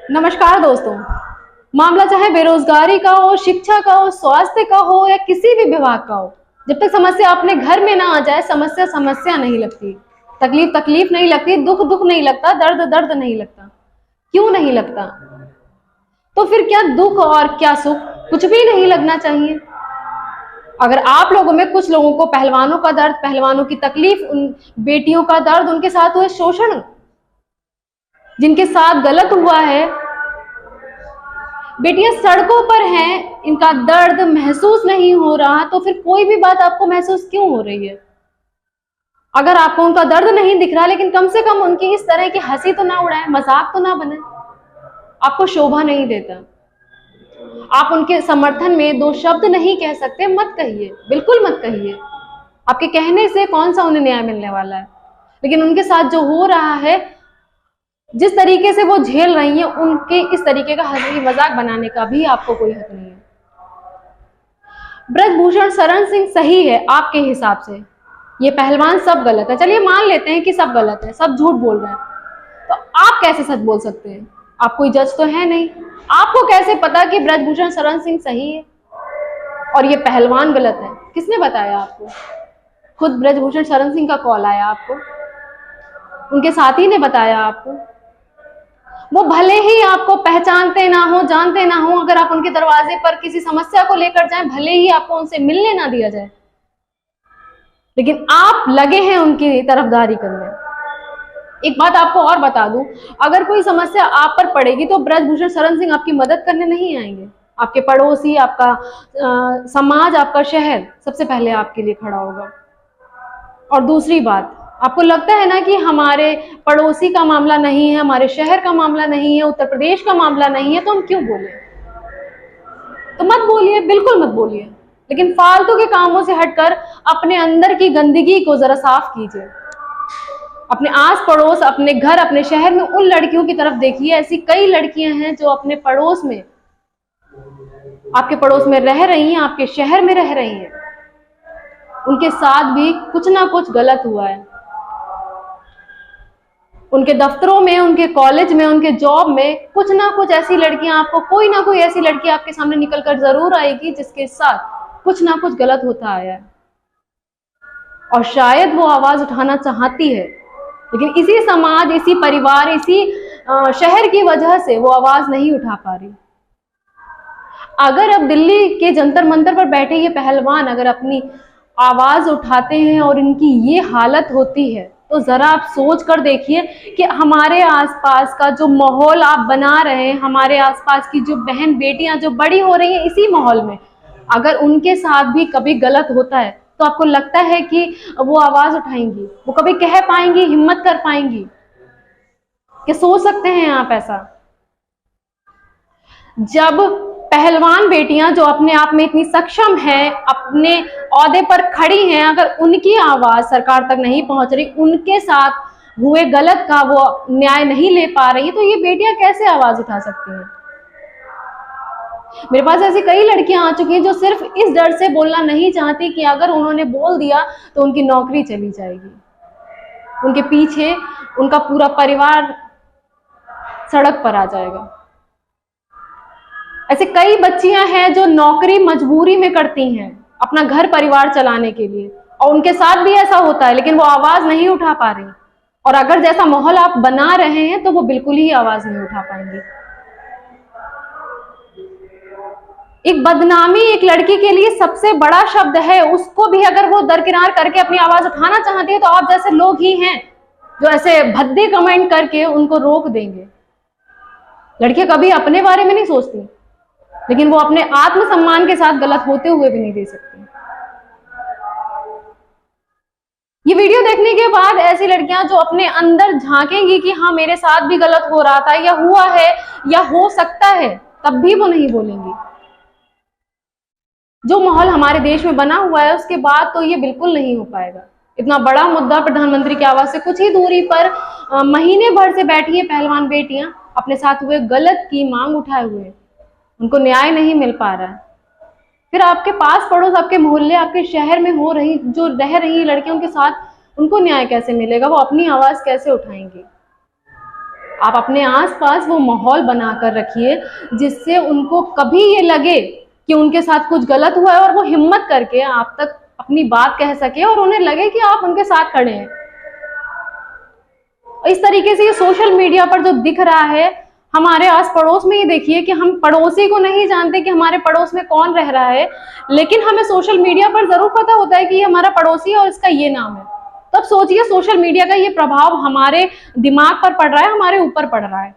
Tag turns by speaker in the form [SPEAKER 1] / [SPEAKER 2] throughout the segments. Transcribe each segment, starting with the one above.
[SPEAKER 1] नमस्कार दोस्तों। मामला चाहे बेरोजगारी का हो, शिक्षा का हो, स्वास्थ्य का हो या किसी भी विभाग का हो, जब तक समस्या अपने घर में ना आ जाए समस्या समस्या नहीं लगती, तकलीफ तकलीफ नहीं लगती, दुख दुख नहीं लगता, दर्द दर्द नहीं लगता। क्यों नहीं लगता? तो फिर क्या दुख और क्या सुख, कुछ भी नहीं लगना चाहिए। अगर आप लोगों में कुछ लोगों को पहलवानों का दर्द, पहलवानों की तकलीफ, उन बेटियों का दर्द, उनके साथ हुए शोषण, जिनके साथ गलत हुआ है, बेटियां सड़कों पर हैं, इनका दर्द महसूस नहीं हो रहा, तो फिर कोई भी बात आपको महसूस क्यों हो रही है? अगर आपको उनका दर्द नहीं दिख रहा, लेकिन कम से कम उनकी इस तरह की हंसी तो ना उड़ाए, मजाक तो ना बनाए, आपको शोभा नहीं देता। आप उनके समर्थन में दो शब्द नहीं कह सकते, मत कहिए, बिल्कुल मत कहिए। आपके कहने से कौन सा उन्हें न्याय मिलने वाला है? लेकिन उनके साथ जो हो रहा है, जिस तरीके से वो झेल रही हैं, उनके इस तरीके का हंसी मजाक बनाने का भी आपको कोई हक नहीं है। ब्रजभूषण शरण सिंह सही है आपके हिसाब से, ये पहलवान सब गलत है। चलिए मान लेते हैं कि सब गलत है, सब झूठ बोल रहे हैं, तो आप कैसे सच बोल सकते हैं? आप कोई जज तो है नहीं। आपको कैसे पता कि ब्रजभूषण शरण सिंह सही है और ये पहलवान गलत है? किसने बताया आपको? खुद ब्रजभूषण शरण सिंह का कॉल आया आपको? उनके साथी ने बताया आपको? वो भले ही आपको पहचानते ना हो, जानते ना हो, अगर आप उनके दरवाजे पर किसी समस्या को लेकर जाएं, भले ही आपको उनसे मिलने ना दिया जाए, लेकिन आप लगे हैं उनकी तरफदारी करने। एक बात आपको और बता दूं, अगर कोई समस्या आप पर पड़ेगी तो ब्रजभूषण शरण सिंह आपकी मदद करने नहीं आएंगे। आपके पड़ोसी, आपका समाज, आपका शहर सबसे पहले आपके लिए खड़ा होगा। और दूसरी बात, आपको लगता है ना कि हमारे पड़ोसी का मामला नहीं है, हमारे शहर का मामला नहीं है, उत्तर प्रदेश का मामला नहीं है, तो हम क्यों बोले? तो मत बोलिए, बिल्कुल मत बोलिए, लेकिन फालतू के कामों से हटकर अपने अंदर की गंदगी को जरा साफ कीजिए। अपने आस पड़ोस, अपने घर, अपने शहर में उन लड़कियों की तरफ देखिए। ऐसी कई लड़कियां हैं जो अपने पड़ोस में, आपके पड़ोस में रह रही हैं, आपके शहर में रह रही हैं, उनके साथ भी कुछ ना कुछ गलत हुआ है। उनके दफ्तरों में, उनके कॉलेज में, उनके जॉब में कुछ ना कुछ ऐसी लड़कियां, आपको कोई ना कोई ऐसी लड़की आपके सामने निकल कर जरूर आएगी जिसके साथ कुछ ना कुछ गलत होता आया है, और शायद वो आवाज उठाना चाहती है, लेकिन इसी समाज, इसी परिवार, इसी शहर की वजह से वो आवाज नहीं उठा पा रही। अगर अब दिल्ली के जंतर मंतर पर बैठे ये पहलवान अगर अपनी आवाज उठाते हैं और इनकी ये हालत होती है, तो जरा आप सोच कर देखिए कि हमारे आसपास का जो माहौल आप बना रहे हैं, हमारे आसपास की जो बहन बेटियां जो बड़ी हो रही हैं इसी माहौल में, अगर उनके साथ भी कभी गलत होता है, तो आपको लगता है कि वो आवाज उठाएंगी? वो कभी कह पाएंगी, हिम्मत कर पाएंगी? क्या सोच सकते हैं आप ऐसा? जब पहलवान बेटियां जो अपने आप में इतनी सक्षम हैं, अपने ओहदे पर खड़ी हैं, अगर उनकी आवाज सरकार तक नहीं पहुंच रही, उनके साथ हुए गलत का वो न्याय नहीं ले पा रही, तो ये बेटियां कैसे आवाज उठा सकती हैं? मेरे पास ऐसी कई लड़कियां आ चुकी हैं जो सिर्फ इस डर से बोलना नहीं चाहती कि अगर उन्होंने बोल दिया तो उनकी नौकरी चली जाएगी, उनके पीछे उनका पूरा परिवार सड़क पर आ जाएगा। ऐसे कई बच्चियां हैं जो नौकरी मजबूरी में करती हैं अपना घर परिवार चलाने के लिए, और उनके साथ भी ऐसा होता है, लेकिन वो आवाज नहीं उठा पा रही, और अगर जैसा माहौल आप बना रहे हैं तो वो बिल्कुल ही आवाज नहीं उठा पाएंगी। एक बदनामी एक लड़की के लिए सबसे बड़ा शब्द है, उसको भी अगर वो दरकिनार करके अपनी आवाज उठाना चाहती है, तो आप जैसे लोग ही हैं जो ऐसे भद्दे कमेंट करके उनको रोक देंगे। लड़कियां कभी अपने बारे में नहीं सोचती, लेकिन वो अपने आत्मसम्मान के साथ गलत होते हुए भी नहीं दे सकती। ये वीडियो देखने के बाद ऐसी लड़कियां जो अपने अंदर झांकेंगी कि हाँ मेरे साथ भी गलत हो रहा था, या हुआ है, या हो सकता है, तब भी वो नहीं बोलेंगी। जो माहौल हमारे देश में बना हुआ है उसके बाद तो ये बिल्कुल नहीं हो पाएगा। इतना बड़ा मुद्दा प्रधानमंत्री की आवाज से कुछ ही दूरी पर महीने भर से बैठी है पहलवान बेटियां, अपने साथ हुए गलत की मांग उठाए हुए, उनको न्याय नहीं मिल पा रहा है। फिर आपके पास पड़ोस, आपके मोहल्ले, आपके शहर में हो रही, जो रह रही लड़कियों के साथ, उनको न्याय कैसे मिलेगा? वो अपनी आवाज कैसे उठाएंगी? आप अपने आसपास वो माहौल बनाकर रखिए जिससे उनको कभी ये लगे कि उनके साथ कुछ गलत हुआ है और वो हिम्मत करके आप तक अपनी बात कह सके और उन्हें लगे कि आप उनके साथ खड़े हैं। इस तरीके से ये सोशल मीडिया पर जो दिख रहा है, हमारे आस पड़ोस में ही देखिए कि हम पड़ोसी को नहीं जानते कि हमारे पड़ोस में कौन रह रहा है, लेकिन हमें सोशल मीडिया पर जरूर पता होता है कि ये हमारा पड़ोसी है और इसका ये नाम है। तब सोचिए सोशल मीडिया का ये प्रभाव हमारे दिमाग पर पड़ रहा है, हमारे ऊपर पड़ रहा है।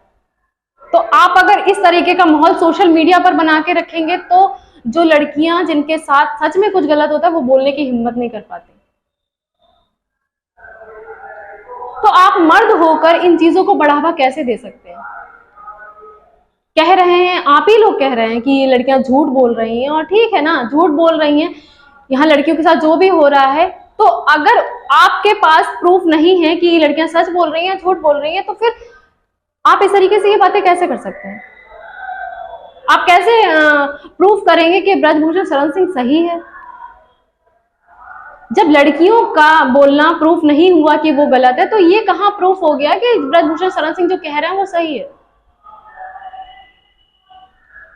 [SPEAKER 1] तो आप अगर इस तरीके का माहौल सोशल मीडिया पर बना के रखेंगे तो जो लड़कियां जिनके साथ सच में कुछ गलत होता है वो बोलने की हिम्मत नहीं कर पाती। तो आप मर्द होकर इन चीजों को बढ़ावा कैसे दे सकते हैं? कह रहे हैं, आप ही लोग कह रहे हैं कि ये लड़कियां झूठ बोल रही हैं, और ठीक है ना, झूठ बोल रही हैं, यहाँ लड़कियों के साथ जो भी हो रहा है। तो अगर आपके पास प्रूफ नहीं है कि ये लड़कियां सच बोल रही हैं, झूठ बोल रही हैं, तो फिर आप इस तरीके से ये बातें कैसे कर सकते हैं? आप कैसे प्रूफ करेंगे कि ब्रजभूषण शरण सिंह सही है? जब लड़कियों का बोलना प्रूफ नहीं हुआ कि वो गलत है, तो ये कहां प्रूफ हो गया कि ब्रजभूषण शरण सिंह जो कह रहे हैं वो सही है?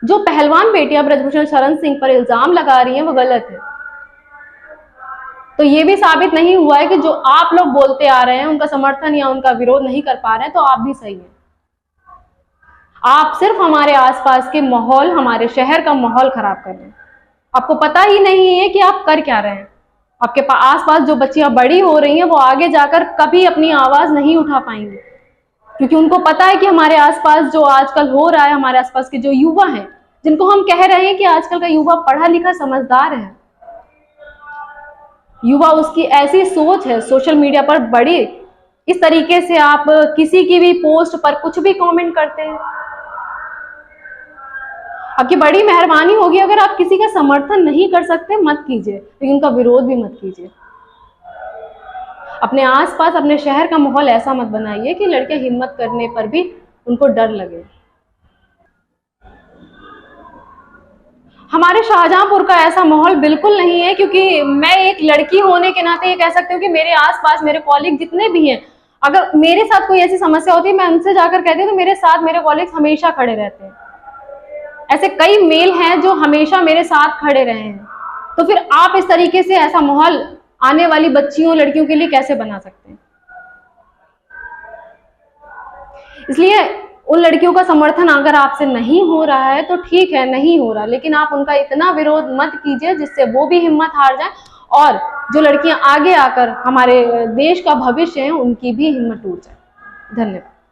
[SPEAKER 1] जो पहलवान बेटियां ब्रजभूषण शरण सिंह पर इल्जाम लगा रही हैं वो गलत है। तो ये भी साबित नहीं हुआ है कि जो आप लोग बोलते आ रहे हैं उनका समर्थन या उनका विरोध नहीं कर पा रहे हैं, तो आप भी सही हैं। आप सिर्फ हमारे आसपास के माहौल, हमारे शहर का माहौल खराब कर रहे हैं। आपको पता ही नहीं है कि आप कर क्या रहे हैं। आपके आसपास जो बच्चियां बड़ी हो रही हैं वो आगे जाकर कभी अपनी आवाज नहीं उठा पाएंगी, क्योंकि उनको पता है कि हमारे आसपास जो आजकल हो रहा है, हमारे आसपास के जो युवा हैं, जिनको हम कह रहे हैं कि आजकल का युवा पढ़ा लिखा समझदार है, युवा उसकी ऐसी सोच है सोशल मीडिया पर बड़ी, इस तरीके से आप किसी की भी पोस्ट पर कुछ भी कमेंट करते हैं। आपकी बड़ी मेहरबानी होगी, अगर आप किसी का समर्थन नहीं कर सकते मत कीजिए, लेकिन उनका विरोध भी मत कीजिए। अपने आसपास, अपने शहर का माहौल ऐसा मत बनाइए कि लड़कियां हिम्मत करने पर भी उनको डर लगे। हमारे शाहजहांपुर का ऐसा माहौल बिल्कुल नहीं है, क्योंकि मैं एक लड़की होने के नाते ये कह सकती हूँ कि मेरे आसपास मेरे कॉलीग जितने भी हैं, अगर मेरे साथ कोई ऐसी समस्या होती है मैं उनसे जाकर कहती हूँ तो मेरे साथ मेरे कॉलीग्स हमेशा खड़े रहते हैं। ऐसे कई मेल हैं जो हमेशा मेरे साथ खड़े रहे हैं। तो फिर आप इस तरीके से ऐसा माहौल आने वाली बच्चियों, लड़कियों के लिए कैसे बना सकते हैं? इसलिए उन लड़कियों का समर्थन अगर आपसे नहीं हो रहा है तो ठीक है, नहीं हो रहा, लेकिन आप उनका इतना विरोध मत कीजिए जिससे वो भी हिम्मत हार जाए और जो लड़कियां आगे आकर हमारे देश का भविष्य है उनकी भी हिम्मत टूट जाए। धन्यवाद।